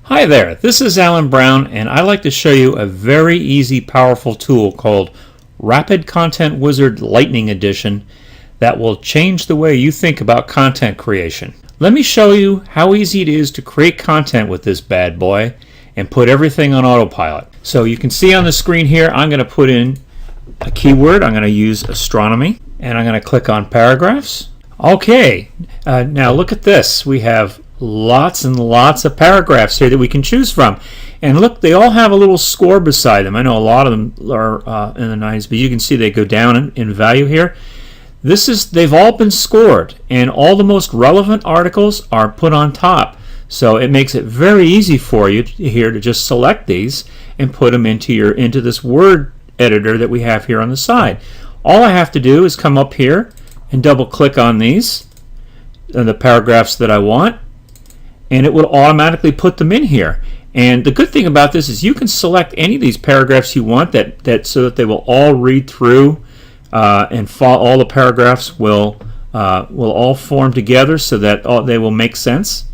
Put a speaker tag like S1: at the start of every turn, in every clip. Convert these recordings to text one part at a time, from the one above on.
S1: Hi there, this is Alan Brown, and I'd like to show you a very easy, powerful tool called Rapid Content Wizard Lightning Edition that will change the way you think about content creation. Let me show you how easy it is to create content with this bad boy and put everything on autopilot. So you can see on the screen here, I'm going to put in a keyword. I'm going to use astronomy, and I'm going to click on paragraphs. Okay, now look at this. We have lots and lots of paragraphs here that we can choose from, and look, they all have a little score beside them. I know a lot of them are in the 90s, but you can see they go down in value here. They've all been scored, and all the most relevant articles are put on top, so it makes it very easy for you here to just select these and put them into this word editor that we have here on the side. All I have to do is come up here and double click on these the paragraphs that I want, and it will automatically put them in here. And the good thing about this is you can select any of these paragraphs you want so that they will all read through and all the paragraphs will all form together so that they will make sense.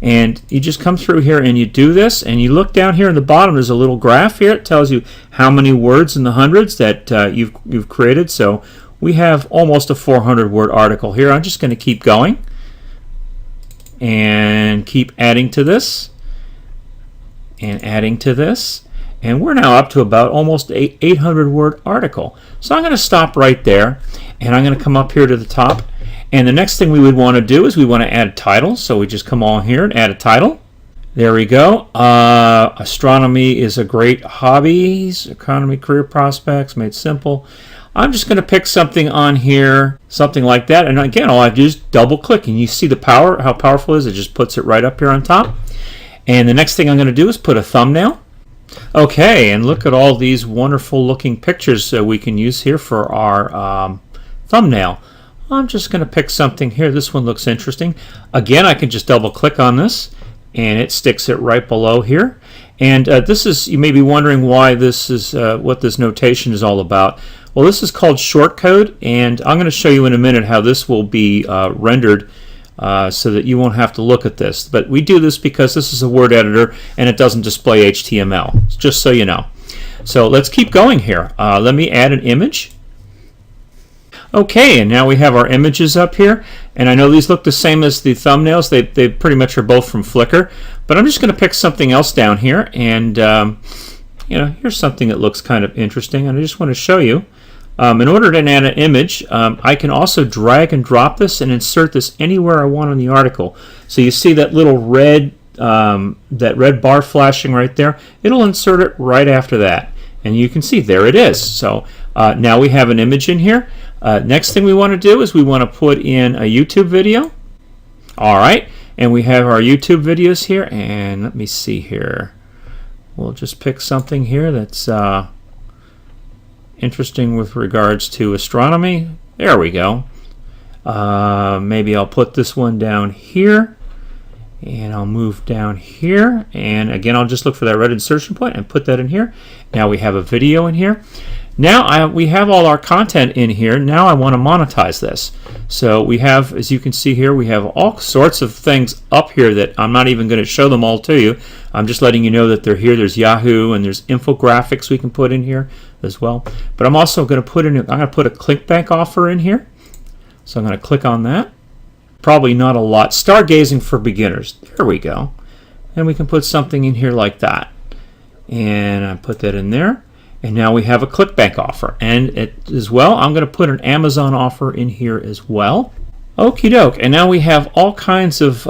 S1: And you just come through here and you do this, and you look down here in the bottom, there's a little graph here. It tells you how many words in the hundreds that you've created. So we have almost a 400-word article here. I'm just going to keep going and keep adding to this and adding to this, and we're now up to about almost an 800-word article. So I'm going to stop right there, and I'm going to come up here to the top, and the next thing we would want to do is we want to add a title. So we just come on here and add a title. There we go. Astronomy is a great hobby. Economy, career prospects, made simple. I'm just going to pick something on here, something like that. And again, all I have to do is double click, and you see the power, how powerful it is. It just puts it right up here on top. And the next thing I'm going to do is put a thumbnail. Okay, and look at all these wonderful looking pictures that we can use here for our thumbnail. I'm just going to pick something here. This one looks interesting. Again, I can just double click on this, and it sticks it right below here. And this is, you may be wondering why this is, what this notation is all about. Well, this is called shortcode, and I'm going to show you in a minute how this will be rendered so that you won't have to look at this. But we do this because this is a word editor and it doesn't display HTML, just so you know. So let's keep going here. Let me add an image. Okay, and now we have our images up here, and I know these look the same as the thumbnails. They pretty much are both from Flickr, but I'm just going to pick something else down here, and here's something that looks kind of interesting, and I just want to show you. In order to add an image, I can also drag and drop this and insert this anywhere I want on the article. So you see that little red bar flashing right there? It'll insert it right after that, and you can see there it is. So now we have an image in here. Next thing we want to do is we want to put in a YouTube video. Alright, and we have our YouTube videos here, and let me see here. We'll just pick something here that's interesting with regards to astronomy. There we go. Maybe I'll put this one down here, and I'll move down here, and again I'll just look for that red insertion point and put that in here. Now we have a video in here. Now we have all our content in here. Now I want to monetize this. So we have, as you can see here, we have all sorts of things up here that I'm not even going to show them all to you. I'm just letting you know that they're here. There's Yahoo, and there's infographics we can put in here as well. But I'm also going to put in, I'm going to put a ClickBank offer in here. So I'm going to click on that. Probably not a lot. Stargazing for beginners. There we go. And we can put something in here like that. And I put that in there. And now we have a ClickBank offer. And as well, I'm going to put an Amazon offer in here as well. Okie doke. And now we have all kinds of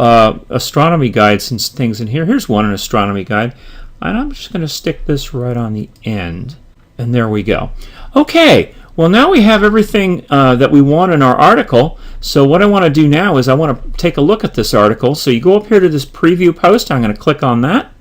S1: astronomy guides and things in here. Here's one, an astronomy guide. And I'm just going to stick this right on the end. And there we go. Okay. Well, now we have everything that we want in our article. So what I want to do now is I want to take a look at this article. So you go up here to this preview post. I'm going to click on that.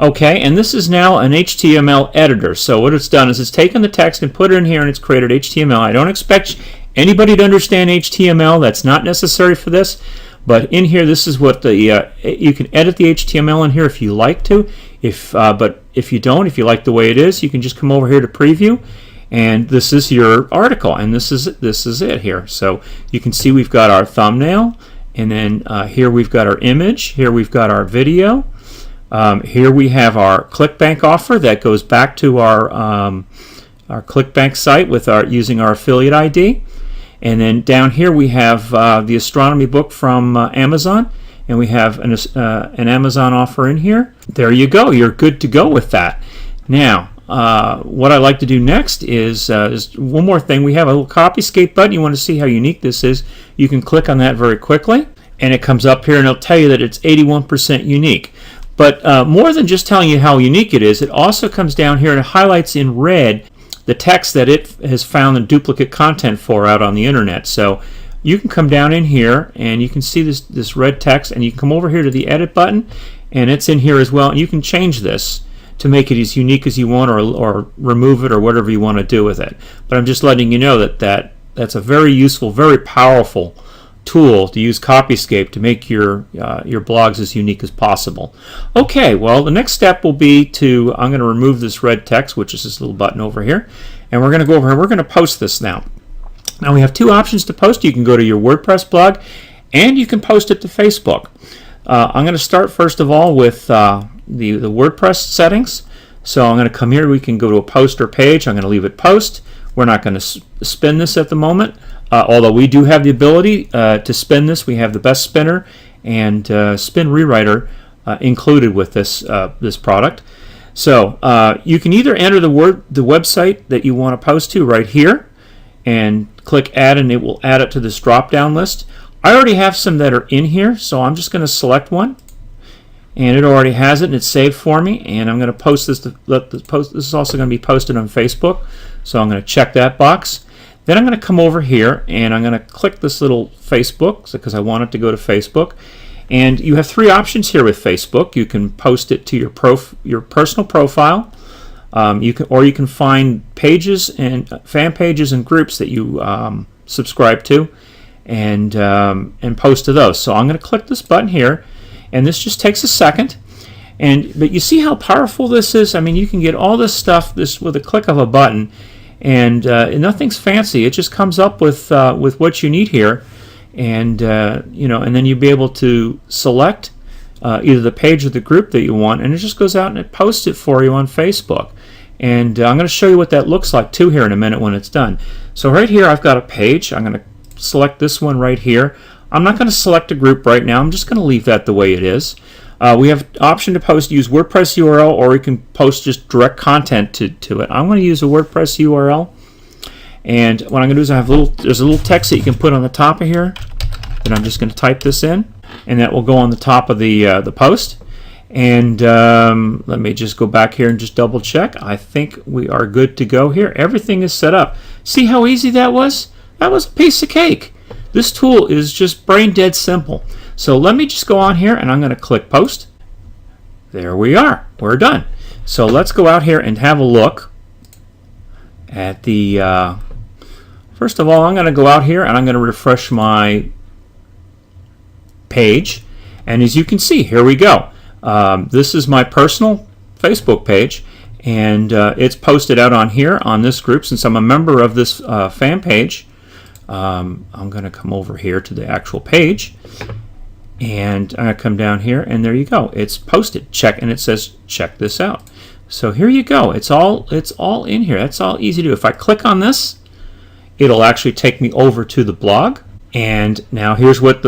S1: Okay, and this is now an HTML editor. So what it's done is it's taken the text and put it in here, and it's created HTML. I don't expect anybody to understand HTML. That's not necessary for this. But in here, this is what you can edit the HTML in here if you like to. But if you don't, if you like the way it is, you can just come over here to preview, and this is your article, and this is it here. So you can see we've got our thumbnail, and then here we've got our image. Here we've got our video. Here we have our ClickBank offer that goes back to our ClickBank site with using our affiliate ID. And then down here we have the astronomy book from Amazon, and we have an Amazon offer in here. There you go. You're good to go with that. Now, what I'd like to do next is one more thing. We have a little Copyscape button. You want to see how unique this is. You can click on that very quickly, and it comes up here, and it'll tell you that it's 81% unique. But more than just telling you how unique it is, it also comes down here and it highlights in red the text that it has found the duplicate content for out on the internet. So you can come down in here and you can see this red text, and you can come over here to the edit button, and it's in here as well, and you can change this to make it as unique as you want, or remove it, or whatever you want to do with it. But I'm just letting you know that's a very useful, very powerful tool to use Copyscape to make your blogs as unique as possible. Okay, well, the next step will be I'm going to remove this red text, which is this little button over here, and we're going to go over here. We're going to post this now. Now we have two options to post. You can go to your WordPress blog, and you can post it to Facebook. I'm going to start first of all with the WordPress settings. So I'm going to come here. We can go to a poster page. I'm going to leave it post. We're not going to spin this at the moment. Although we do have the ability to spin this. We have the best spinner and spin rewriter included with this product. So you can either enter the website that you want to post to right here and click add, and it will add it to this drop down list. I already have some that are in here, so I'm just going to select one, and it already has it, and it's saved for me. And I'm going to post this. This is also going to be posted on Facebook, so I'm going to check that box. Then I'm going to come over here, and I'm going to click this little Facebook because I want it to go to Facebook. And you have three options here with Facebook. You can post it to your personal profile. You can find pages and fan pages and groups that you subscribe to, and post to those. So I'm going to click this button here, and this just takes a second. But you see how powerful this is? I mean, you can get all this stuff with a click of a button. And nothing's fancy. It just comes up with what you need here, and and then you'll be able to select either the page or the group that you want, and it just goes out and it posts it for you on Facebook. And I'm going to show you what that looks like too here in a minute when it's done. So right here I've got a page. I'm going to select this one right here. I'm not going to select a group right now. I'm just going to leave that the way it is. We have option to use WordPress URL, or we can post just direct content to it. I'm going to use a WordPress URL, and what I'm going to do is there's a little text that you can put on the top of here, and I'm just going to type this in, and that will go on the top of the post. And let me just go back here and just double check. I think we are good to go here. Everything is set up. See how easy that was? That was a piece of cake. This tool is just brain dead simple. So let me just go on here, and I'm going to click post. There we are. We're done. So let's go out here and have a look at the first of all, I'm going to go out here and I'm going to refresh my page, and as you can see, here we go. This is my personal Facebook page, and it's posted out on here on this group. Since I'm a member of this fan page, I'm going to come over here to the actual page, and I come down here, and there you go. It's posted. Check, and it says check this out. So here you go. It's all in here. That's all easy to do. If I click on this, it'll actually take me over to the blog. And now here's what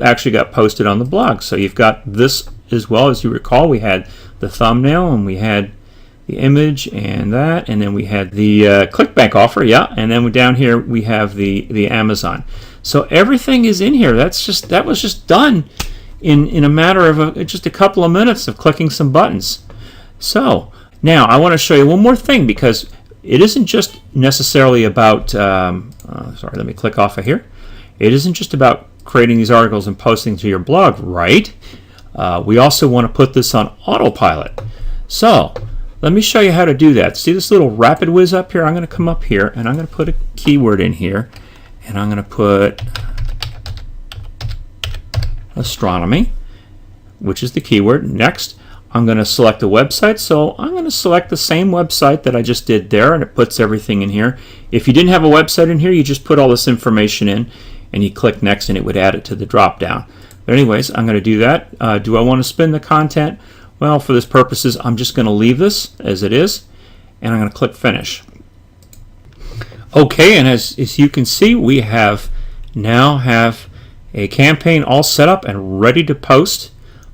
S1: actually got posted on the blog. So you've got this as well. As you recall, we had the thumbnail, and we had the image, and that, and then we had the ClickBank offer, yeah, and then down here we have the Amazon. So everything is in here. That was just done in a matter of just a couple of minutes of clicking some buttons. So now I want to show you one more thing, because it isn't just necessarily about sorry, let me click off of here. It isn't just about creating these articles and posting to your blog, right? We also want to put this on autopilot. So let me show you how to do that. See this little rapid whiz up here? I'm going to come up here, and I'm going to put a keyword in here, and I'm going to put astronomy, which is the keyword. Next, I'm going to select a website. So I'm going to select the same website that I just did there, and it puts everything in here. If you didn't have a website in here, you just put all this information in, and you click next, and it would add it to the drop down. But anyways, I'm going to do that. Do I want to spin the content? Well, for this purposes, I'm just going to leave this as it is, and I'm going to click Finish. Okay, and as you can see, we now have a campaign all set up and ready to post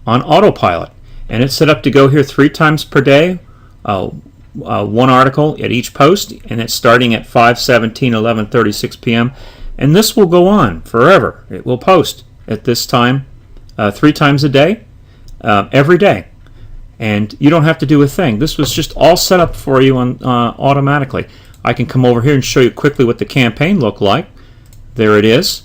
S1: on autopilot. And it's set up to go here 3 times per day, one article at each post, and it's starting at 5:17, 11:36 p.m. And this will go on forever. It will post at this time 3 times a day, every day. And you don't have to do a thing. This was just all set up for you automatically. I can come over here and show you quickly what the campaign looked like. There it is.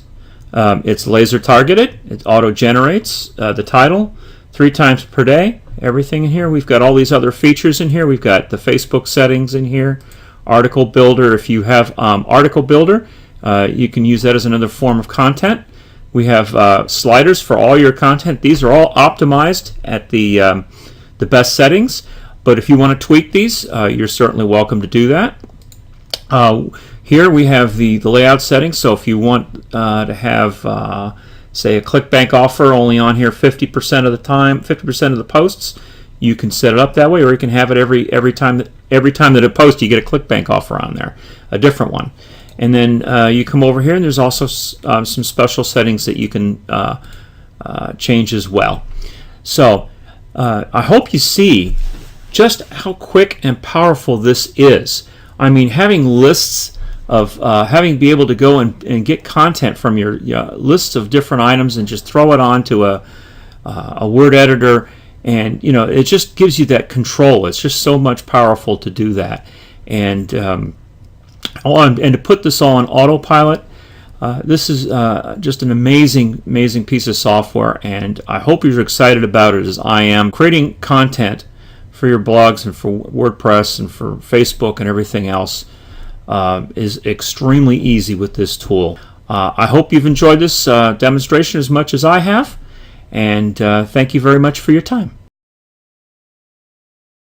S1: It's laser targeted. It auto-generates the title 3 times per day. Everything in here. We've got all these other features in here. We've got the Facebook settings in here. Article Builder. If you have Article Builder, you can use that as another form of content. We have sliders for all your content. These are all optimized at the best settings. But if you want to tweak these, you're certainly welcome to do that. Here we have the layout settings. So if you want to have say a ClickBank offer only on here 50% of the time, 50% of the posts, you can set it up that way, or you can have it every time that it posts, you get a ClickBank offer on there, a different one. And then you come over here, and there's also some special settings that you can change as well. So I hope you see just how quick and powerful this is. I mean, having lists of be able to go and get content from your lists of different items and just throw it onto a word editor, and it just gives you that control. It's just so much powerful to do that, and to put this all on autopilot. This is just an amazing piece of software, and I hope you're excited about it as I am. Creating content for your blogs and for WordPress and for Facebook and everything else is extremely easy with this tool. I hope you've enjoyed this demonstration as much as I have, and thank you very much for your time.